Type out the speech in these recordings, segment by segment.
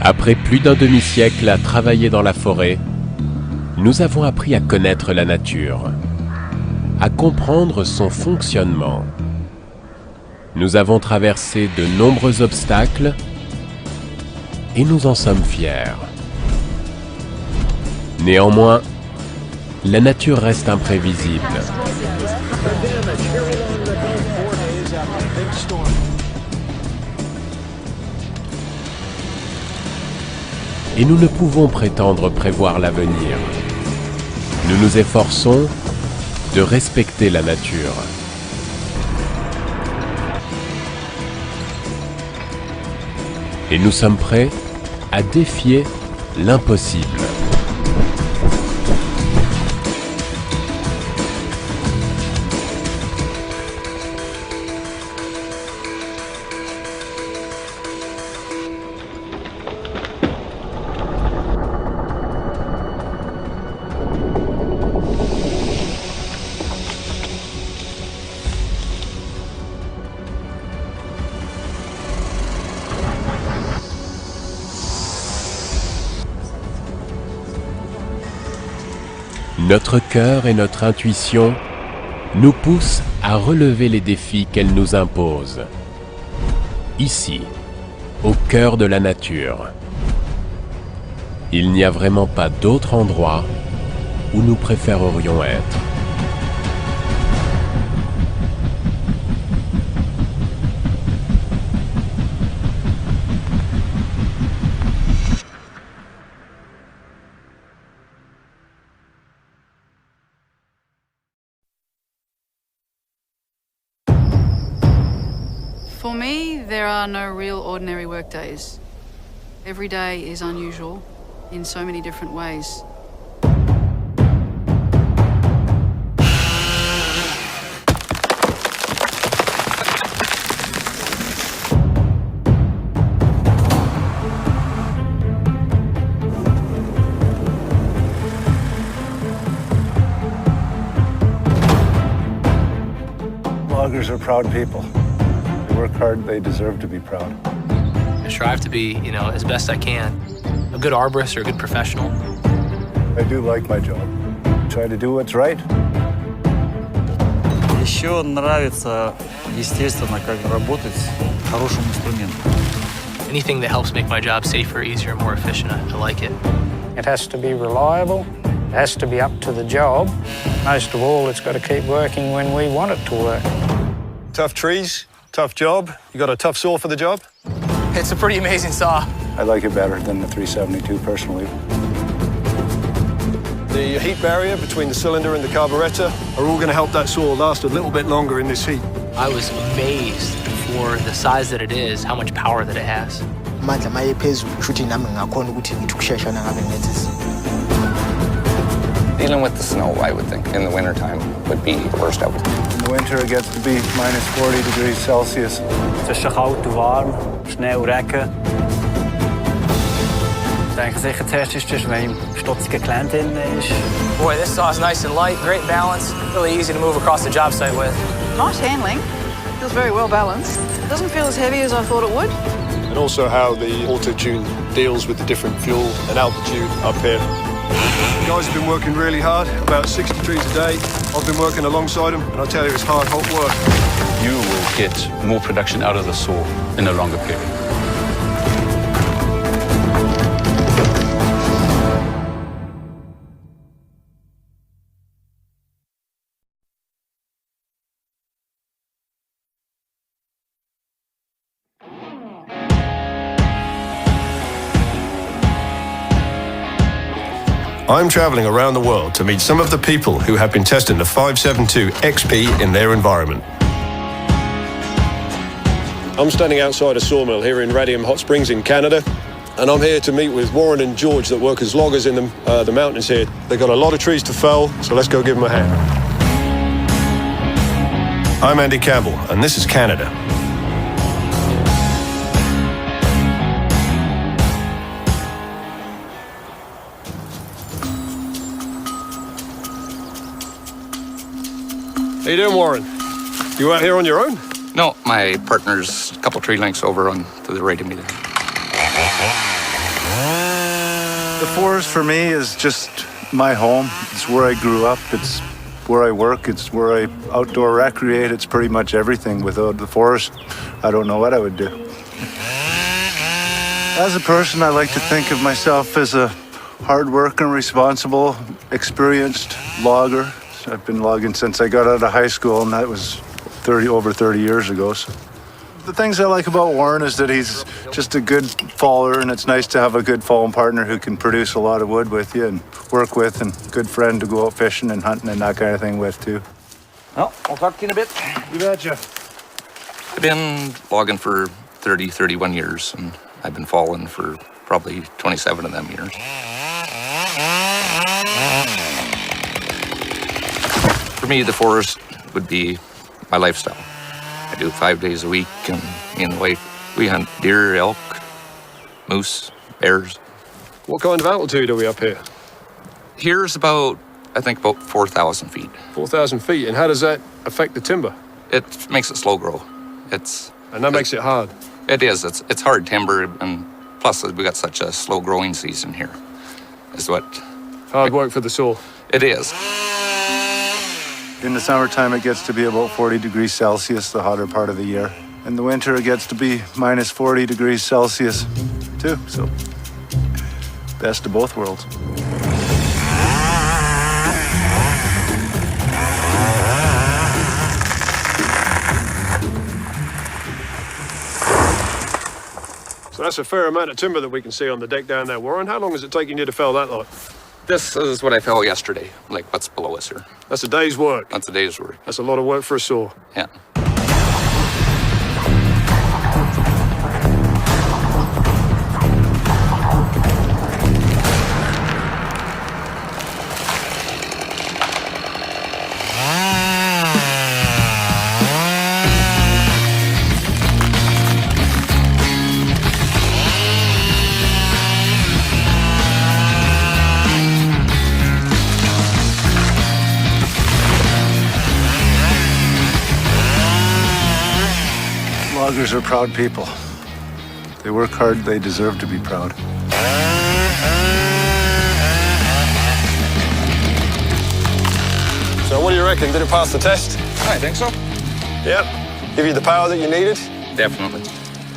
Après plus d'un demi-siècle à travailler dans la forêt, nous avons appris à connaître la nature, à comprendre son fonctionnement. Nous avons traversé de nombreux obstacles et nous en sommes fiers. Néanmoins, la nature reste imprévisible. Et nous ne pouvons prétendre prévoir l'avenir. Nous nous efforçons de respecter la nature. Et nous sommes prêts à défier l'impossible. Notre cœur et notre intuition nous poussent à relever les défis qu'elle nous impose. Ici, au cœur de la nature, il n'y a vraiment pas d'autre endroit où nous préférerions être. For me, there are no real ordinary work days. Every day is unusual in so many different ways. Loggers are proud people. They work hard, they deserve to be proud. I strive to be, as best I can, a good arborist or a good professional. I do like my job. Try to do what's right. Еще нравится, естественно, как работать с хорошим инструментом. Anything that helps make my job safer, easier, more efficient, I like it. It has to be reliable. It has to be up to the job. Most of all, it's got to keep working when we want it to work. Tough trees, tough job. You got a tough saw for the job? It's a pretty amazing saw. I like it better than the 372 personally. The heat barrier between the cylinder and the carburetor are all going to help that saw last a little bit longer in this heat. I was amazed for the size that it is, how much power that it has. Dealing with the snow, I would think, in the wintertime would be the worst out. In the winter, it gets to be minus 40 degrees Celsius. Het is koud, warm, sneeuw, rekken. Ik denk zeker het eerste is, wenn je stotzige klein in is. Boy, this saw is nice and light, great balance, really easy to move across the job site with. Nice handling. Feels very well balanced. It doesn't feel as heavy as I thought it would. And also how the auto-tune deals with the different fuel and altitude up here. The guys have been working really hard, about 60 trees a day. I've been working alongside them, and I tell you, it's hard, hot work. You will get more production out of the saw in a longer period. I'm traveling around the world to meet some of the people who have been testing the 572 XP in their environment. I'm standing outside a sawmill here in Radium Hot Springs in Canada, and I'm here to meet with Warren and George that work as loggers in the mountains here. They've got a lot of trees to fell, so let's go give them a hand. I'm Andy Campbell, and this is Canada. How you doing, Warren? You out here on your own? No, my partner's a couple tree lengths over on to the right of me there. The forest for me is just my home. It's where I grew up. It's where I work. It's where I outdoor recreate. It's pretty much everything. Without the forest, I don't know what I would do. As a person, I like to think of myself as a hard-working, responsible, experienced logger. I've been logging since I got out of high school, and that was over 30 years ago. So the things I like about Warren is that he's just a good faller, and it's nice to have a good falling partner who can produce a lot of wood with you and work with, and good friend to go out fishing and hunting and that kind of thing with, too. Well, I'll talk to you in a bit. You betcha. I've been logging for 31 years, and I've been falling for probably 27 of them years. For me, the forest would be my lifestyle. I do it 5 days a week, and me and the wife, we hunt deer, elk, moose, bears. What kind of altitude are we up here? Here's about 4,000 feet. 4,000 feet. And how does that affect the timber? It makes it slow grow. And that makes it hard. It is. It's hard timber, and plus we got such a slow growing season here. Is what. Hard work for the saw. It is. In the summertime, it gets to be about 40 degrees Celsius, the hotter part of the year. In the winter, it gets to be minus 40 degrees Celsius, too. So, best of both worlds. So that's a fair amount of timber that we can see on the deck down there, Warren. How long is it taking you to fell that lot? This is what I fell yesterday, like what's below us here. That's a day's work. That's a day's work. That's a lot of work for a saw. Yeah. Loggers are proud people. They work hard, they deserve to be proud. So what do you reckon? Did it pass the test? I think so. Yep. Give you the power that you needed? Definitely.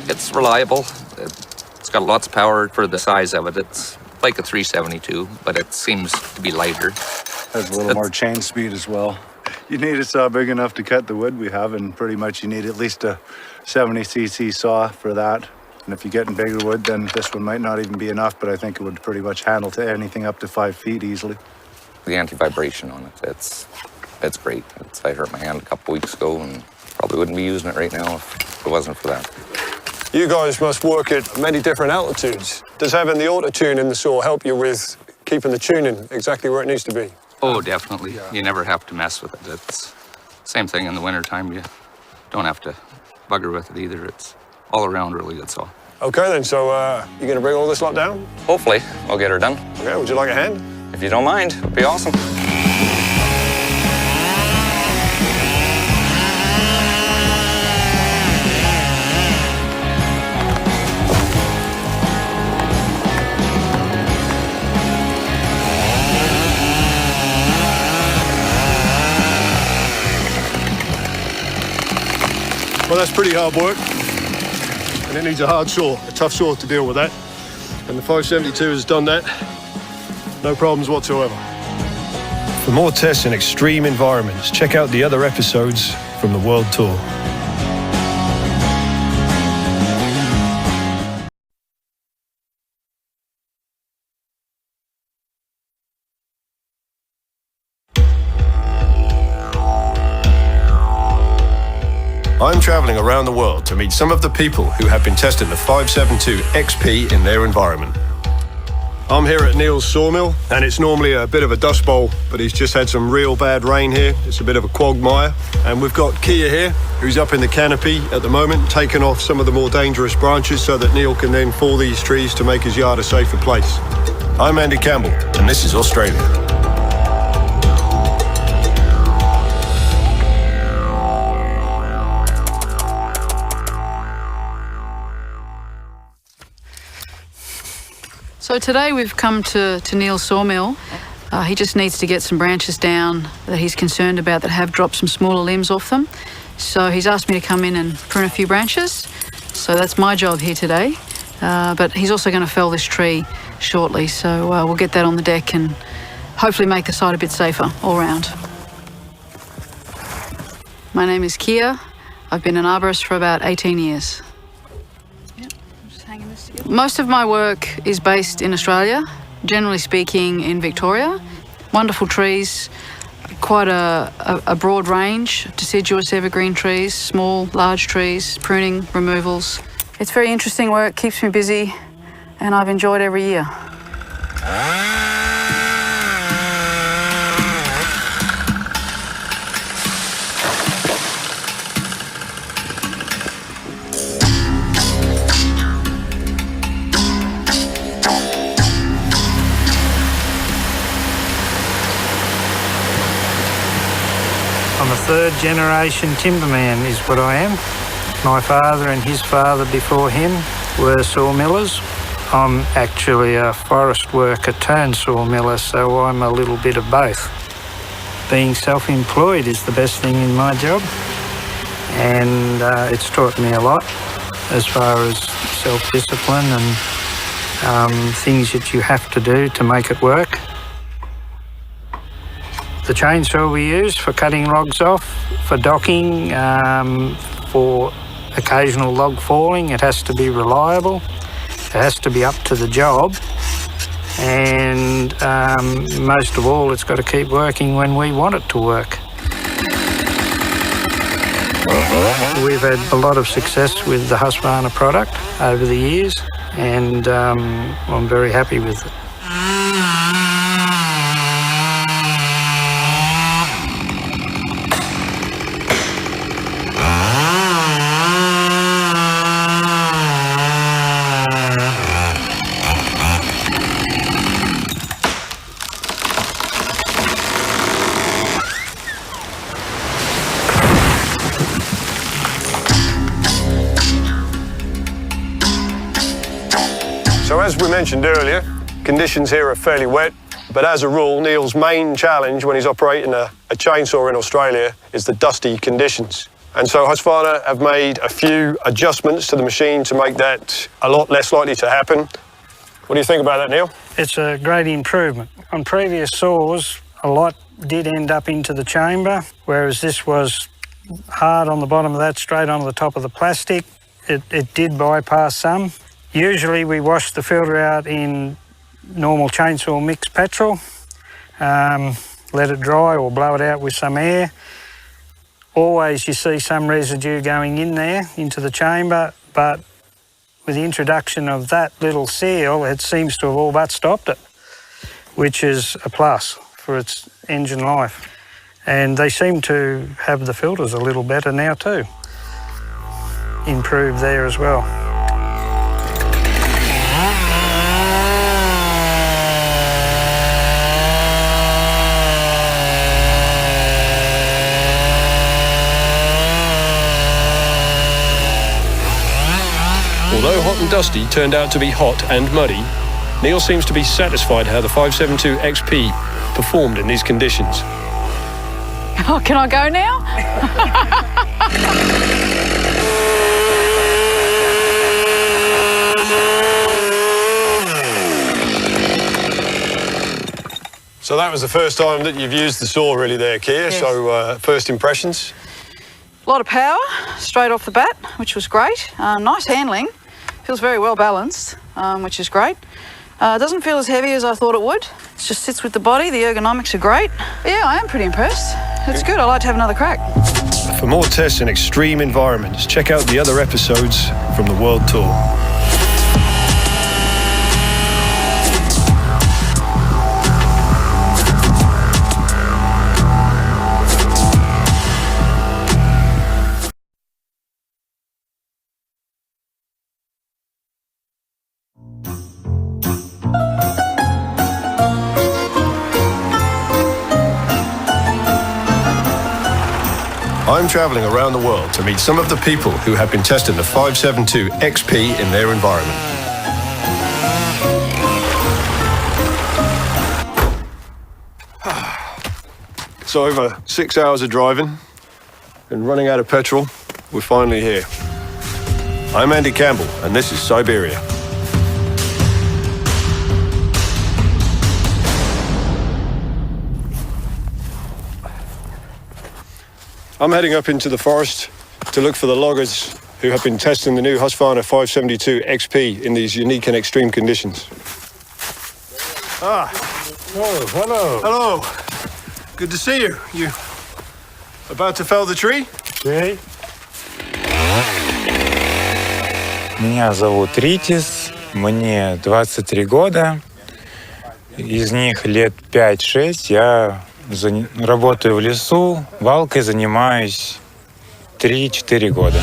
It's reliable. It's got lots of power for the size of it. It's like a 372, but it seems to be lighter. Has a little more chain speed as well. You need a saw big enough to cut the wood we have, and pretty much you need at least a 70cc saw for that. And if you're getting bigger wood, then this one might not even be enough, but I think it would pretty much handle to anything up to 5 feet easily. The anti-vibration on it, it's great. I hurt my hand a couple weeks ago, and probably wouldn't be using it right now if it wasn't for that. You guys must work at many different altitudes. Does having the auto-tune in the saw help you with keeping the tuning exactly where it needs to be? Oh, definitely. You never have to mess with it. It's same thing in the wintertime. You don't have to bugger with it either. It's all around really good saw. Okay then, so you're gonna bring all this lot down? Hopefully, I'll get her done. Okay, would you like a hand? If you don't mind, it'd be awesome. Well, that's pretty hard work. And it needs a hard saw, a tough saw to deal with that. And the 572 has done that. No problems whatsoever. For more tests in extreme environments, check out the other episodes from the World Tour. I'm traveling around the world to meet some of the people who have been testing the 572 XP in their environment. I'm here at Neil's sawmill, and it's normally a bit of a dust bowl, but he's just had some real bad rain here. It's a bit of a quagmire. And we've got Kia here, who's up in the canopy at the moment, taking off some of the more dangerous branches so that Neil can then fall these trees to make his yard a safer place. I'm Andy Campbell, and this is Australia. So So today we've come to Neil's sawmill. He just needs to get some branches down that he's concerned about that have dropped some smaller limbs off them. So he's asked me to come in and prune a few branches. So that's my job here today. But he's also going to fell this tree shortly. So we'll get that on the deck and hopefully make the site a bit safer all round. My name is Kia. I've been an arborist for about 18 years. Most of my work is based in Australia, generally speaking in Victoria. Wonderful trees, quite a broad range of deciduous evergreen trees, small, large trees, pruning, removals. It's very interesting work, keeps me busy, and I've enjoyed every year. I'm a third generation timberman is what I am. My father and his father before him were sawmillers. I'm actually a forest worker turned sawmiller, so I'm a little bit of both. Being self-employed is the best thing in my job, and it's taught me a lot as far as self-discipline and things that you have to do to make it work. The chainsaw we use for cutting logs off, for docking, for occasional log falling, it has to be reliable, it has to be up to the job, and most of all, it's got to keep working when we want it to work. We've had a lot of success with the Husqvarna product over the years, and I'm very happy with it. So as we mentioned earlier, conditions here are fairly wet, but as a rule, Neil's main challenge when he's operating a chainsaw in Australia is the dusty conditions. And so Husqvarna have made a few adjustments to the machine to make that a lot less likely to happen. What do you think about that, Neil? It's a great improvement. On previous saws, a lot did end up into the chamber, whereas this was hard on the bottom of that, straight onto the top of the plastic. It did bypass some. Usually we wash the filter out in normal chainsaw mixed petrol, let it dry or blow it out with some air. Always you see some residue going in there into the chamber, but with the introduction of that little seal, it seems to have all but stopped it, which is a plus for its engine life. And they seem to have the filters a little better now too. Improved there as well. Although hot and dusty turned out to be hot and muddy, Neil seems to be satisfied how the 572 XP performed in these conditions. Oh, can I go now? So that was the first time that you've used the saw really there, Kia. Yes. So first impressions? A lot of power straight off the bat, which was great. Nice handling. Feels very well balanced, which is great. It doesn't feel as heavy as I thought it would. It just sits with the body. The ergonomics are great. Yeah, I am pretty impressed. It's good. I'd like to have another crack. For more tests in extreme environments, check out the other episodes from the World Tour. I'm travelling around the world to meet some of the people who have been testing the 572 XP in their environment. So over 6 hours of driving and running out of petrol, we're finally here. I'm Andy Campbell, and this is Siberia. I'm heading up into the forest to look for the loggers who have been testing the new Husqvarna 572 XP in these unique and extreme conditions. Ah. Oh, hello. Hello. Good to see you. You about to fell the tree? Okay. Меня зовут Ритис, мне 23 года. Из них лет 5-6 я работаю в лесу, валкой занимаюсь 3-4 года.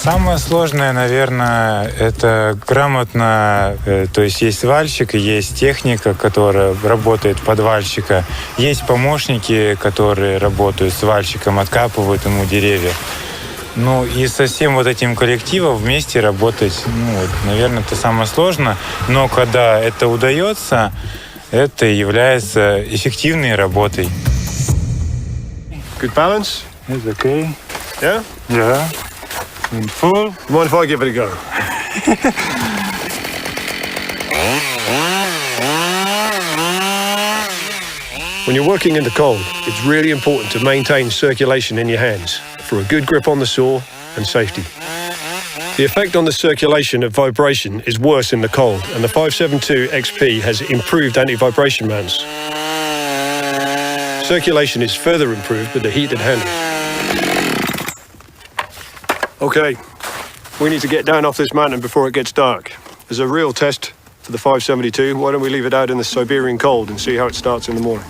Самое сложное, наверное, это грамотно, то есть вальщик и есть техника, которая работает под вальщика, есть помощники, которые работают с вальщиком, откапывают ему деревья. Ну и со всем вот этим коллективом вместе работать, наверное, это самое сложное. Но когда это удается, это является эффективной работой. Good balance? It's okay. Yeah? Yeah. In full. Mind if I give it a go? When you're working in the cold, it's really important to maintain circulation in your hands for a good grip on the saw and safety. The effect on the circulation of vibration is worse in the cold, and the 572 XP has improved anti-vibration mounts. Circulation is further improved with the heated handle. Okay, we need to get down off this mountain before it gets dark. As a real test for the 572, why don't we leave it out in the Siberian cold and see how it starts in the morning?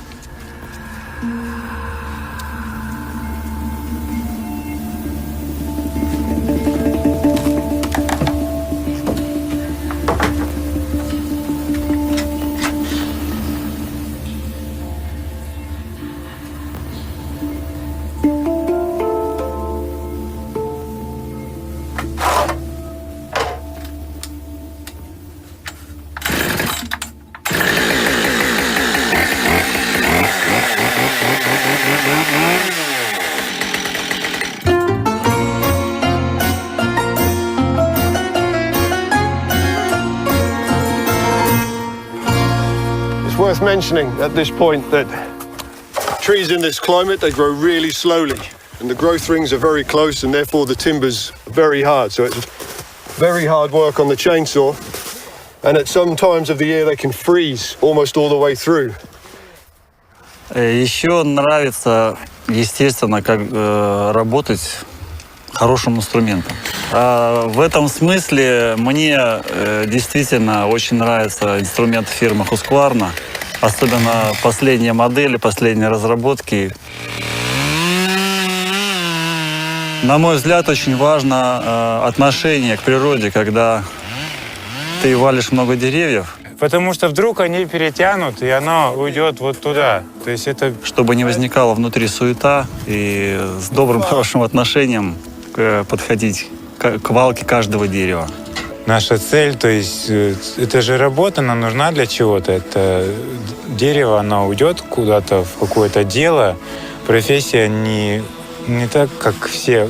It's worth mentioning at this point that trees in this climate, they grow really slowly, and the growth rings are very close, and therefore the timber's very hard. So it's very hard work on the chainsaw, and at some times of the year they can freeze almost all the way through. Еще нравится, естественно, как работать хорошим инструментом. В этом смысле мне действительно очень нравится инструмент фирмы Husqvarna, особенно последние модели, последние разработки. На мой взгляд, очень важно отношение к природе, когда ты валишь много деревьев. Потому что вдруг они перетянут, и оно уйдет вот туда. То есть это... Чтобы не возникала внутри суета, и с добрым, хорошим отношением подходить к валке каждого дерева. Наша цель, то есть это же работа, нам нужна для чего-то. Это дерево, оно уйдет куда-то в какое-то дело. Профессия не так, как все,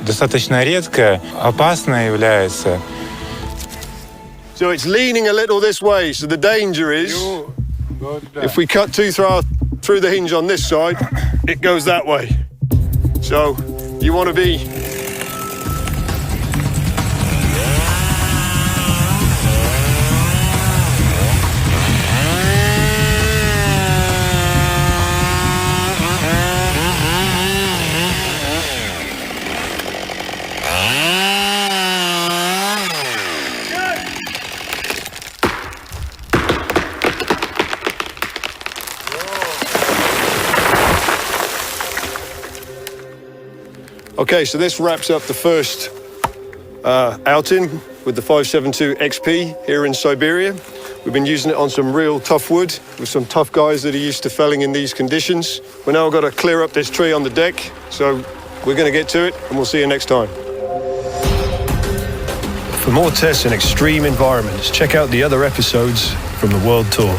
достаточно редкая, опасная является. So it's leaning a little this way, so the danger is if we cut too through the hinge on this side, it goes that way. So you want to be Okay, so this wraps up the first outing with the 572 XP here in Siberia. We've been using it on some real tough wood with some tough guys that are used to felling in these conditions. We're now got to clear up this tree on the deck, so we're going to get to it and we'll see you next time. For more tests in extreme environments, check out the other episodes from the World Tour.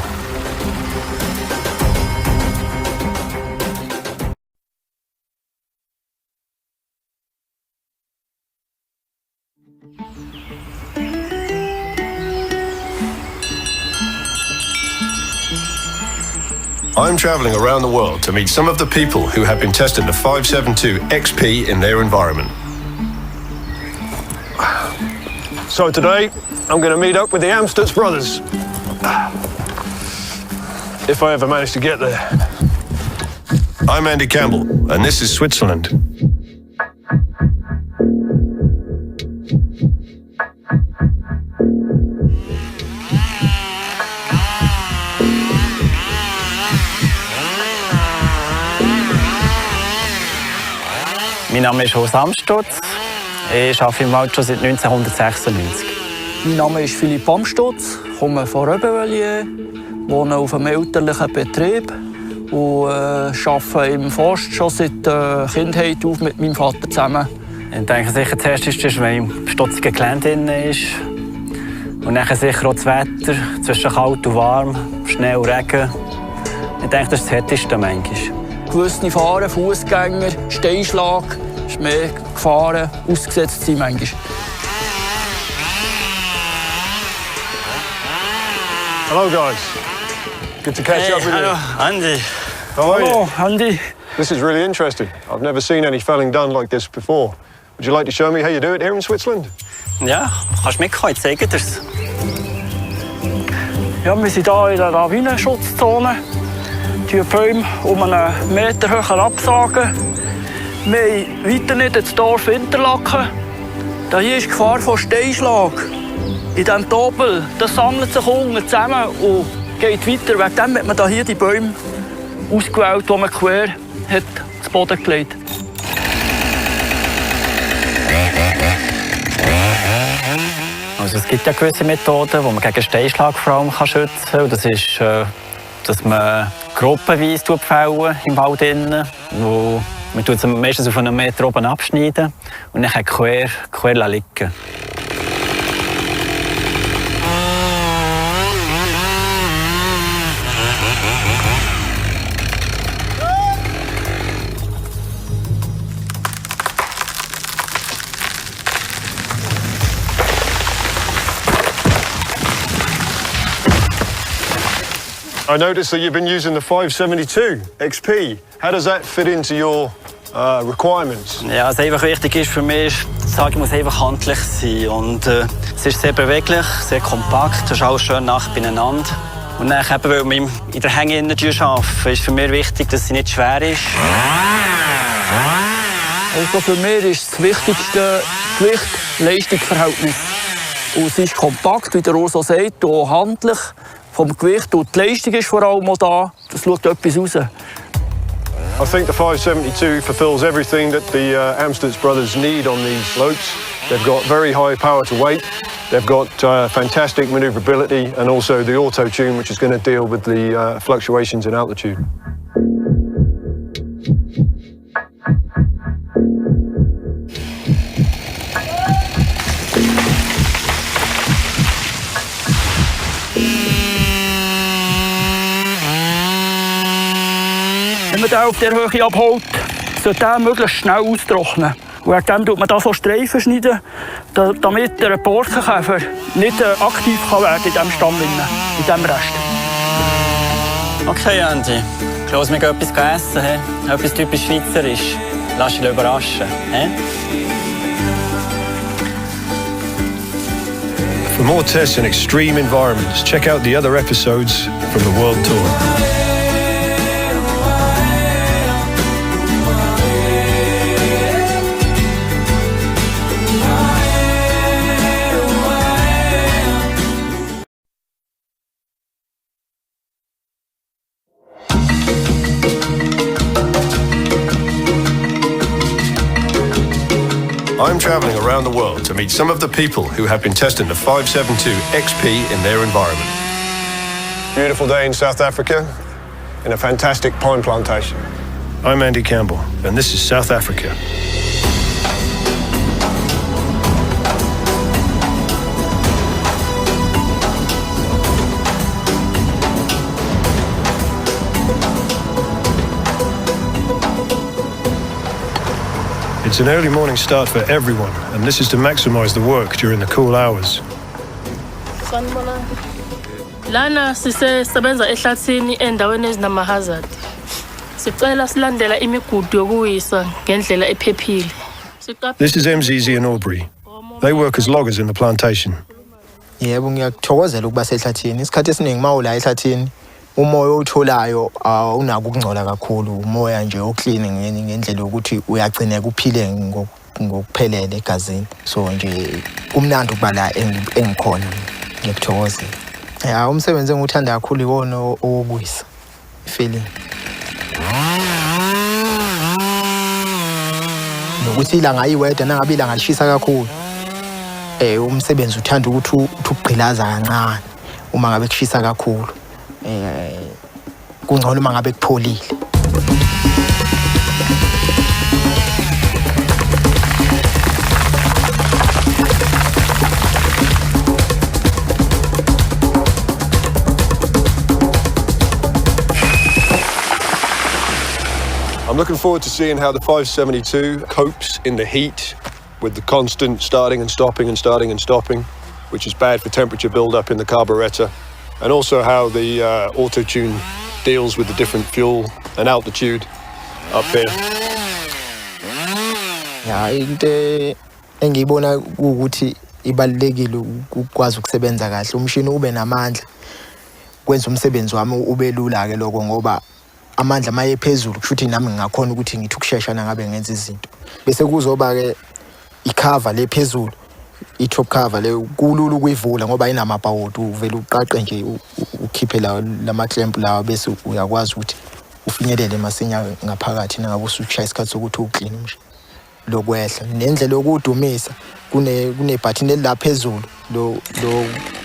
I'm travelling around the world to meet some of the people who have been testing the 572 XP in their environment. So today, I'm going to meet up with the Amstutz brothers. If I ever manage to get there. I'm Andy Campbell, and this is Switzerland. Mein Name ist Amstutz. Ich arbeite im Wald schon seit 1996. Mein Name ist Philipp Amstutz, komme von Röbenvelier, wohne auf einem elterlichen Betrieb und arbeite im Forst schon seit Kindheit auf mit meinem Vater zusammen. Ich denke sicher, das Erste ist, wenn im stotzigen Gelände drin ist. Und dann sicher auch das Wetter, zwischen kalt und warm, Schnee und Regen. Ich denke, das ist das Härteste manchmal. Gewisse Fahren, Fußgänger, Steinschlag, ist mehr Gefahren ausgesetzt sind manchmal. Hello guys, good to catch up with hello, you. Andy. How are Hallo, you? Andy. This is really interesting. I've never seen any felling done like this before. Would you like to show me how you do it here in Switzerland? Ja, kannst mitkommen, ich zeige dir's. Ja, wir sind hier in der Lawinenschutzzone. Die Bäume um einen Meter höher absagen. Wir haben weiter nicht ins Dorf Interlaken. Hier ist die Gefahr von Steinschlag. In diesem Tobel, das sammelt sich unten zusammen und geht weiter. Wegen dem hat man hier die Bäume ausgewählt, die man quer hat zu Boden gelegt. Also es gibt ja gewisse Methoden, wo man gegen Steinschlag vor allem schützen kann. Das ist, dass man gruppenweise fällen im Wald innen. Man tut es meistens auf einen Meter oben abschneiden und dann quer liegen. I noticed that you've been using the 572 XP. How does that fit into your requirements? Ja, was einfach wichtig ist für mich, die Sage muss einfach handlich sein. Und es ist sehr beweglich, sehr kompakt, das ist alles schön nah beieinander. Und dann, eben, weil wir in der Hänge arbeiten, ist für mich wichtig, dass sie nicht schwer ist. Also für mich ist das Wichtigste Gewicht-Leistung-Verhältnis. Und es ist kompakt, wie der Urso sagt, und handlich. Vom Gewicht und die Leistung ist vor allem auch da. Das schaut etwas raus. I think the 572 fulfills everything that the Amstutz brothers need on these slopes. They've got very high power to weight. They've got fantastic manoeuvrability and also the auto-tune, which is going to deal with the fluctuations in altitude. Wenn man den auf dieser Höhe abholt, sollte der möglichst schnell austrocknen. Und wegen tut man da so Streifen schneiden, damit der Borkenkäfer nicht aktiv werden kann in diesem Stamm, in diesem Rest. Okay, Andy. Ich glaube, wir gehen etwas essen. He? Etwas typisch schweizerisch. Lass dich überraschen. He? For more tests in extreme environments, check out the other episodes from the World Tour. I'm travelling around the world to meet some of the people who have been testing the 572 XP in their environment. Beautiful day in South Africa, in a fantastic pine plantation. I'm Andy Campbell, and this is South Africa. It's an early morning start for everyone, and this is to maximize the work during the cool hours. Lana sisebenza ehlathini endaweni ezinamahazard. Sicela silandela imigudu yokuwisa ngendlela ephephile. This is MZZ and Aubrey. They work as loggers in the plantation. Yebo ngiyakuthokozela ukuba sehlathini. Isikhathi esiningi mawula ehlathini umoya otholayo awunako ukungcola kakhulu. Umoya nje oclean ngendlela ukuthi uyagcineka uphile ngokuphelele egazini. So nje kumnandi ukuba la engikhona. Ngiyakuthokozela. Ya umsebenzi engiwuthanda kakhulu iwona owokuwisa. Feeling. Nokuthi ilanga iweda nangabe ilanga lishisa kakhulu. Umsebenzi uthanda ukuthi ugqilaza kancane uma ngabe kushisa kakhulu. Kungcono uma ngabe kupholile. I'm looking forward to seeing how the 572 copes in the heat with the constant starting and stopping and starting and stopping, which is bad for temperature build-up in the carburetor, and also how the auto-tune deals with the different fuel and altitude up here. Ya into engiyibona ukuthi ibalekile ukwazi ukusebenza kahle umshini ube namandla kwenza umsebenzi wami ube lula ke lokho ngoba amandla maye phezulu kushuthi nami ngingakhona ukuthi ngithi ukusheshsha nangabe ngenza izinto bese kuzoba ke icover le phezulu i-top cover le kulula ukuyivula ngoba inamabhawodi uvela uqaqe nje ukhiphe lama clamp lawa bese uyakwazi ukuthi ufinyelele masinya ngaphakathi nangabe usushaya isikhathi sokuthi uclean umshini lokwehla nendlela yokudumisa kune button elila phezulu lo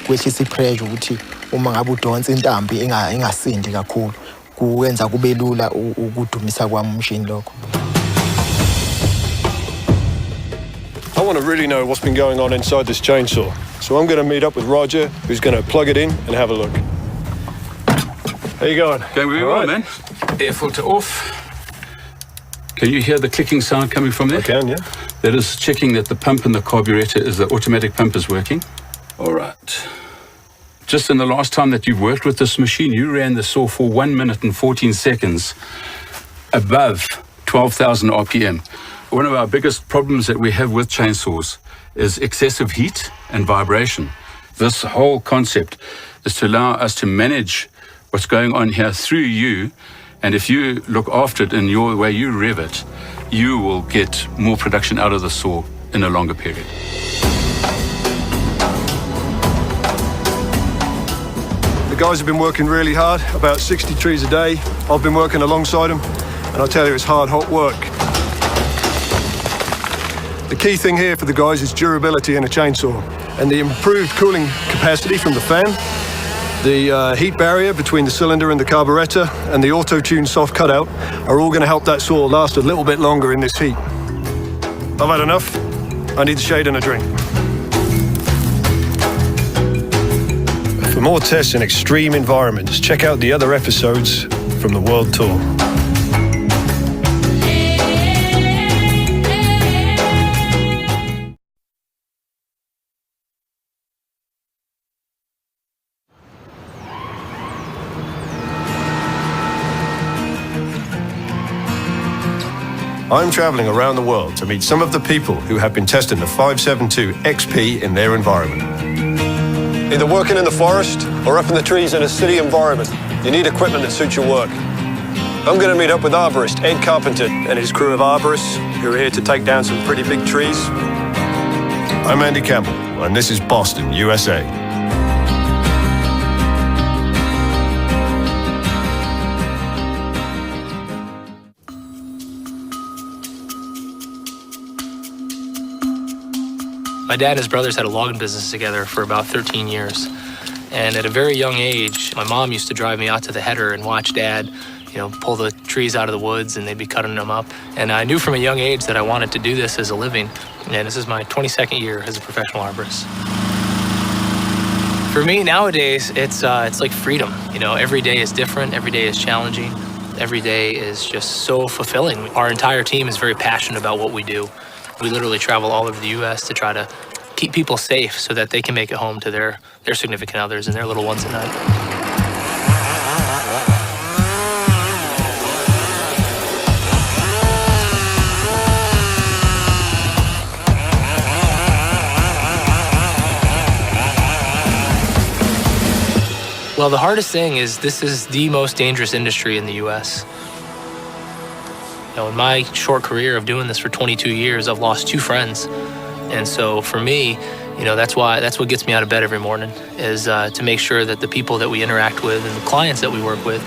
kwehlisa ipressure ukuthi uma ngabe udonsa intambi ingasindi kakhulu kuwenza kube lula ukudumisa kwami umshini lokho. I want to really know what's been going on inside this chainsaw. So I'm going to meet up with Roger, who's going to plug it in and have a look. How you going? Going really well, man. Air filter off. Can you hear the clicking sound coming from there? I can, yeah. That is checking that the pump in the carburetor the automatic pump is working. All right. Just in the last time that you've worked with this machine, you ran the saw for 1 minute and 14 seconds above 12,000 RPM. One of our biggest problems that we have with chainsaws is excessive heat and vibration. This whole concept is to allow us to manage what's going on here through you, and if you look after it in your way you rev it, you will get more production out of the saw in a longer period. The guys have been working really hard, about 60 trees a day. I've been working alongside them, and I tell you, it's hard, hot work. The key thing here for the guys is durability in a chainsaw, and the improved cooling capacity from the fan, the heat barrier between the cylinder and the carburetor, and the auto-tune soft cutout are all going to help that saw last a little bit longer in this heat. I've had enough. I need the shade and a drink. For more tests in extreme environments, check out the other episodes from the World Tour. I'm traveling around the world to meet some of the people who have been testing the 572 XP in their environment. Either working in the forest or up in the trees in a city environment, you need equipment that suits your work. I'm going to meet up with arborist Ed Carpenter and his crew of arborists who are here to take down some pretty big trees. I'm Andy Campbell, and this is Boston, USA. My dad and his brothers had a logging business together for about 13 years. And at a very young age, my mom used to drive me out to the header and watch Dad, pull the trees out of the woods and they'd be cutting them up. And I knew from a young age that I wanted to do this as a living. And this is my 22nd year as a professional arborist. For me nowadays, it's like freedom. Every day is different, every day is challenging. Every day is just so fulfilling. Our entire team is very passionate about what we do. We literally travel all over the U.S. to try to keep people safe so that they can make it home to their significant others and their little ones at night. Well, the hardest thing is this is the most dangerous industry in the U.S. You know, in my short career of doing this for 22 years, I've lost 2 friends. And so for me, you know, that's what gets me out of bed every morning is to make sure that the people that we interact with and the clients that we work with,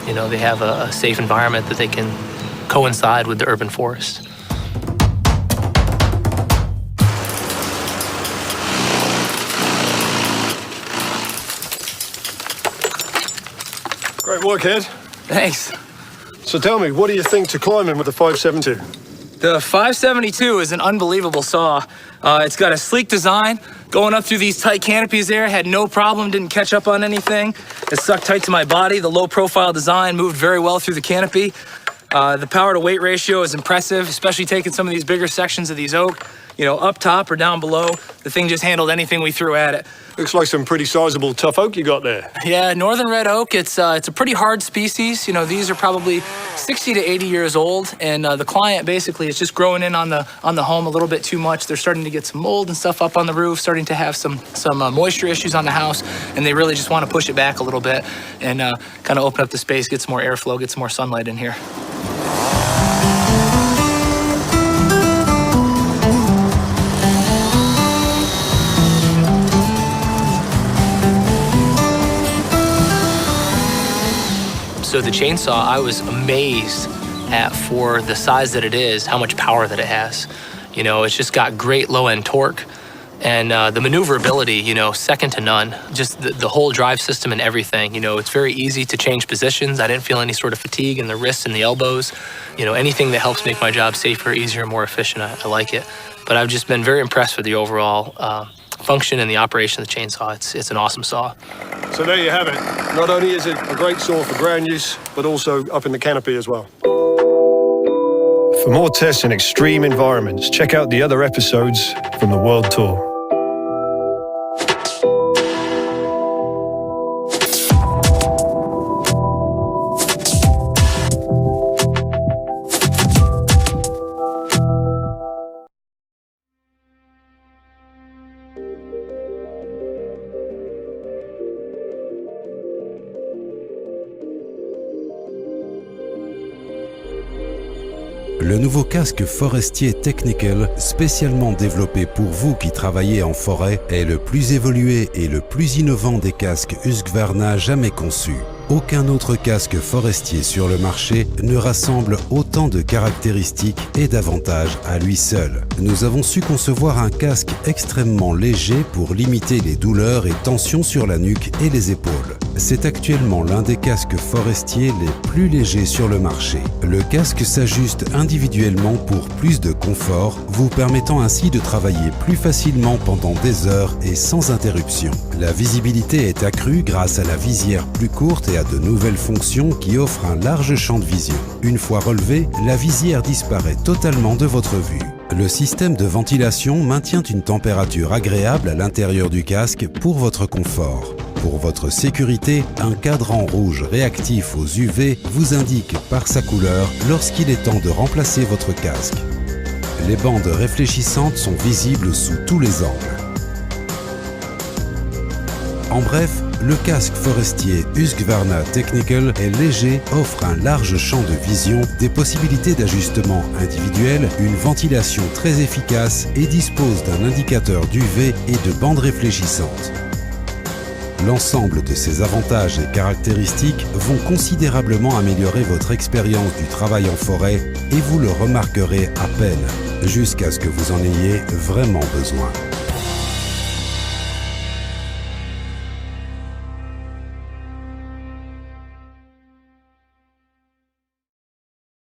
you know, they have a safe environment that they can coincide with the urban forest. Great work, Ed. Thanks. So tell me, what do you think to climbing with the 572? The 572 is an unbelievable saw. It's got a sleek design. Going up through these tight canopies there, had no problem, didn't catch up on anything. It stuck tight to my body. The low profile design moved very well through the canopy. The power to weight ratio is impressive, especially taking some of these bigger sections of these oak. You know, up top or down below, the thing just handled anything we threw at it. Looks like some pretty sizable tough oak you got there. Yeah, northern red oak, it's a pretty hard species. You know, these are probably 60 to 80 years old, and the client basically is just growing in on the home a little bit too much. They're starting to get some mold and stuff up on the roof, starting to have some moisture issues on the house, and they really just want to push it back a little bit and kind of open up the space, get some more airflow, get some more sunlight in here. So the chainsaw, I was amazed at, for the size that it is, how much power that it has. You know, it's just got great low-end torque, and the maneuverability, you know, second to none. Just the whole drive system and everything. You know, it's very easy to change positions. I didn't feel any sort of fatigue in the wrists and the elbows. You know, anything that helps make my job safer, easier, more efficient, I like it. But I've just been very impressed with the overall function and the operation of the chainsaw. It's an awesome saw. So there you have it. Not only is it a great saw for ground use, but also up in the canopy as well. For more tests in extreme environments, check out the other episodes from the World Tour. Le nouveau casque forestier Technical, spécialement développé pour vous qui travaillez en forêt, est le plus évolué et le plus innovant des casques Husqvarna jamais conçus. Aucun autre casque forestier sur le marché ne rassemble autant de caractéristiques et d'avantages à lui seul. Nous avons su concevoir un casque extrêmement léger pour limiter les douleurs et tensions sur la nuque et les épaules. C'est actuellement l'un des casques forestiers les plus légers sur le marché. Le casque s'ajuste individuellement pour plus de confort, vous permettant ainsi de travailler plus facilement pendant des heures et sans interruption. La visibilité est accrue grâce à la visière plus courte et à de nouvelles fonctions qui offrent un large champ de vision. Une fois relevée, la visière disparaît totalement de votre vue. Le système de ventilation maintient une température agréable à l'intérieur du casque pour votre confort. Pour votre sécurité, un cadran rouge réactif aux UV vous indique par sa couleur lorsqu'il est temps de remplacer votre casque. Les bandes réfléchissantes sont visibles sous tous les angles. En bref, le casque forestier Husqvarna Technical est léger, offre un large champ de vision, des possibilités d'ajustement individuel, une ventilation très efficace et dispose d'un indicateur d'UV et de bandes réfléchissantes. L'ensemble de ces avantages et caractéristiques vont considérablement améliorer votre expérience du travail en forêt et vous le remarquerez à peine, jusqu'à ce que vous en ayez vraiment besoin.